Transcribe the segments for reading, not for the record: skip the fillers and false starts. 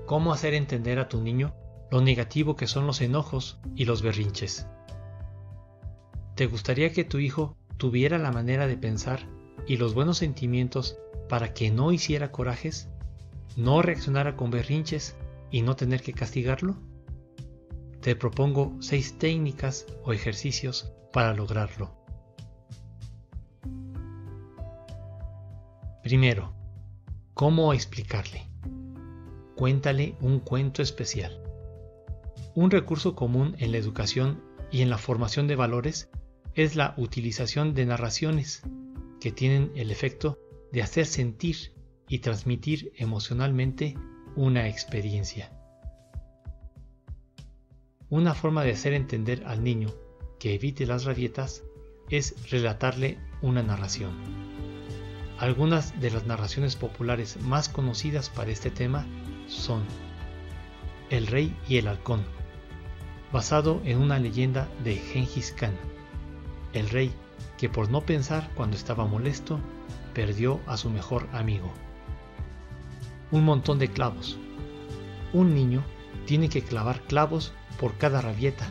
cómo hacer entender a tu niño lo negativo que son los enojos y los berrinches. ¿Te gustaría que tu hijo tuviera la manera de pensar y los buenos sentimientos para que no hiciera corajes, no reaccionara con berrinches y no tener que castigarlo? Te propongo 6 técnicas o ejercicios para lograrlo. Primero, ¿cómo explicarle? Cuéntale un cuento especial. Un recurso común en la educación y en la formación de valores es la utilización de narraciones que tienen el efecto de hacer sentir y transmitir emocionalmente una experiencia. Una forma de hacer entender al niño que evite las rabietas es relatarle una narración. Algunas de las narraciones populares más conocidas para este tema son El Rey y el Halcón, basado en una leyenda de Gengis Khan, el rey que por no pensar cuando estaba molesto, perdió a su mejor amigo. Un montón de clavos. Un niño tiene que clavar clavos por cada rabieta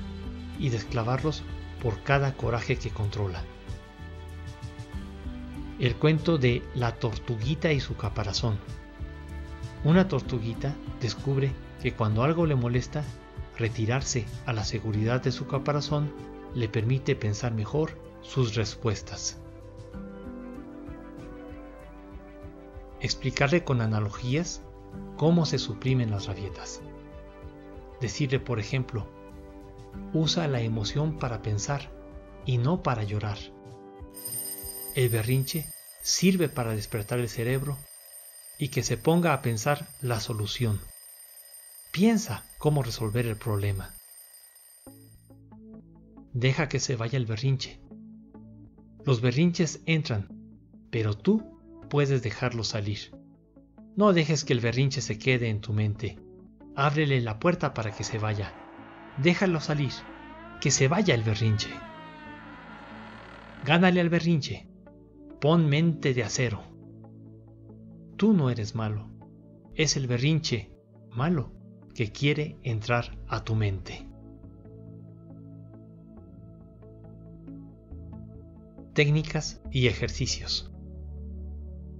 y desclavarlos por cada coraje que controla. El cuento de La tortuguita y su caparazón. Una tortuguita descubre que cuando algo le molesta, retirarse a la seguridad de su caparazón le permite pensar mejor sus respuestas. Explicarle con analogías cómo se suprimen las rabietas. Decirle, por ejemplo, usa la emoción para pensar y no para llorar. El berrinche sirve para despertar el cerebro y que se ponga a pensar la solución. Piensa cómo resolver el problema. Deja que se vaya el berrinche. Los berrinches entran, pero tú puedes dejarlos salir. No dejes que el berrinche se quede en tu mente. Ábrele la puerta para que se vaya. Déjalo salir. Que se vaya el berrinche. Gánale al berrinche. Pon mente de acero. Tú no eres malo. Es el berrinche malo que quiere entrar a tu mente. Técnicas y ejercicios.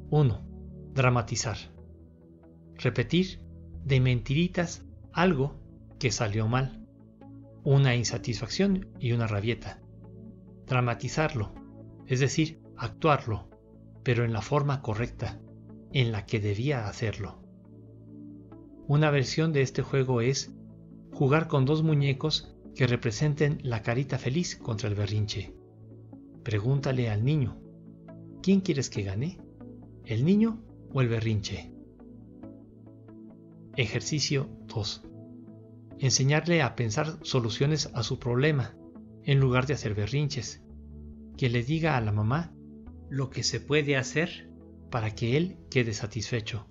1. Dramatizar. Repetir de mentiritas algo que salió mal, una insatisfacción y una rabieta. Dramatizarlo, es decir, actuarlo, pero en la forma correcta, en la que debía hacerlo. Una versión de este juego es jugar con 2 muñecos que representen la carita feliz contra el berrinche. Pregúntale al niño, ¿quién quieres que gane? ¿El niño o el berrinche? Ejercicio 2. Enseñarle a pensar soluciones a su problema, en lugar de hacer berrinches. Que le diga a la mamá lo que se puede hacer para que él quede satisfecho.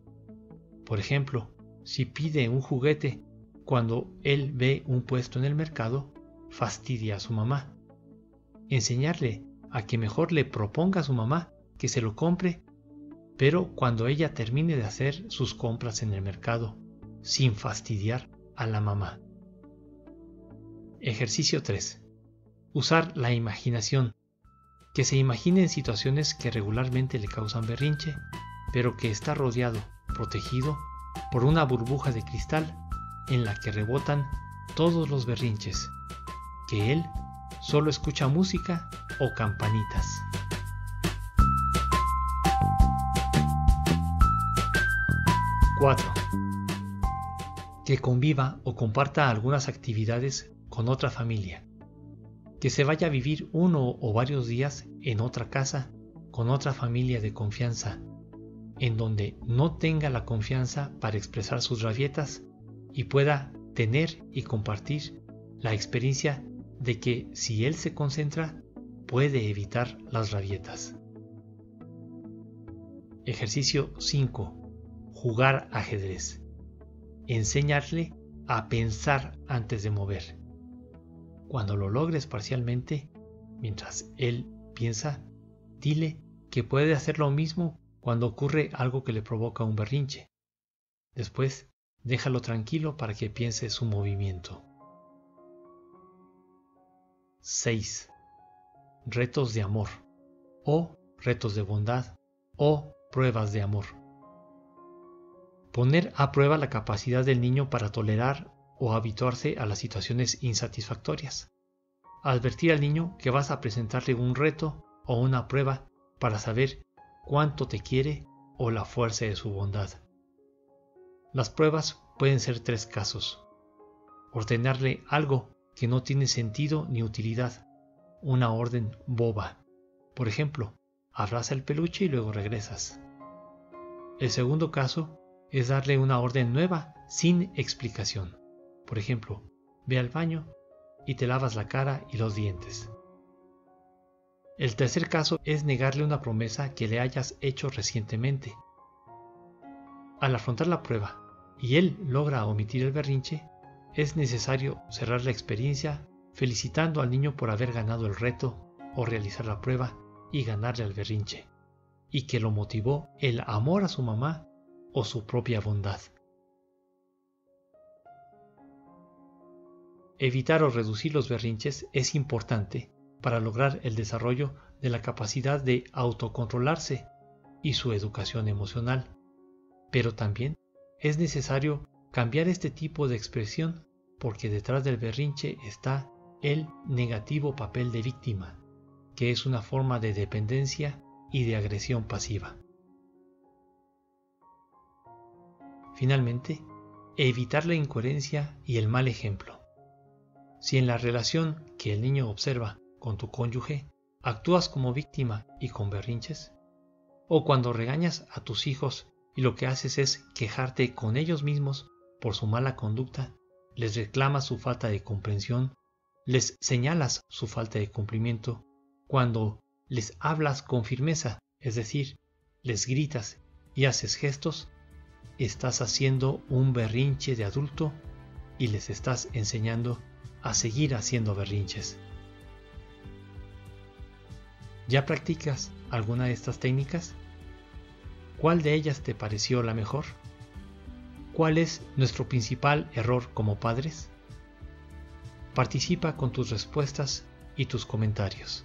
Por ejemplo, si pide un juguete cuando él ve un puesto en el mercado, fastidia a su mamá. Enseñarle a que mejor le proponga a su mamá que se lo compre, pero cuando ella termine de hacer sus compras en el mercado, sin fastidiar a la mamá. Ejercicio 3. Usar la imaginación. Que se imagine en situaciones que regularmente le causan berrinche, pero que está rodeado, protegido, por una burbuja de cristal en la que rebotan todos los berrinches, que él solo escucha música o campanitas. ¡4! Que conviva o comparta algunas actividades con otra familia. Que se vaya a vivir 1 o varios días en otra casa con otra familia de confianza, en donde no tenga la confianza para expresar sus rabietas y pueda tener y compartir la experiencia de que si él se concentra, puede evitar las rabietas. Ejercicio 5. Jugar ajedrez. Enseñarle a pensar antes de mover. Cuando lo logres parcialmente, mientras él piensa, dile que puede hacer lo mismo cuando ocurre algo que le provoca un berrinche. Después, déjalo tranquilo para que piense su movimiento. 6. Retos de amor, o retos de bondad, o pruebas de amor. Poner a prueba la capacidad del niño para tolerar o habituarse a las situaciones insatisfactorias. Advertir al niño que vas a presentarle un reto o una prueba para saber cuánto te quiere o la fuerza de su bondad. Las pruebas pueden ser 3 casos. Ordenarle algo que no tiene sentido ni utilidad, una orden boba. Por ejemplo, abraza el peluche y luego regresas. El segundo caso es darle una orden nueva sin explicación. Por ejemplo, ve al baño y te lavas la cara y los dientes. El tercer caso es negarle una promesa que le hayas hecho recientemente. Al afrontar la prueba y él logra omitir el berrinche, es necesario cerrar la experiencia felicitando al niño por haber ganado el reto o realizar la prueba y ganarle al berrinche, y que lo motivó el amor a su mamá o su propia bondad. Evitar o reducir los berrinches es importante para lograr el desarrollo de la capacidad de autocontrolarse y su educación emocional, pero también es necesario cambiar este tipo de expresión porque detrás del berrinche está el negativo papel de víctima, que es una forma de dependencia y de agresión pasiva. Finalmente, evitar la incoherencia y el mal ejemplo. Si en la relación que el niño observa con tu cónyuge actúas como víctima y con berrinches, o cuando regañas a tus hijos y lo que haces es quejarte con ellos mismos por su mala conducta, les reclamas su falta de comprensión, les señalas su falta de cumplimiento, cuando les hablas con firmeza, es decir, les gritas y haces gestos, estás haciendo un berrinche de adulto y les estás enseñando a seguir haciendo berrinches. ¿Ya practicas alguna de estas técnicas? ¿Cuál de ellas te pareció la mejor? ¿Cuál es nuestro principal error como padres? Participa con tus respuestas y tus comentarios.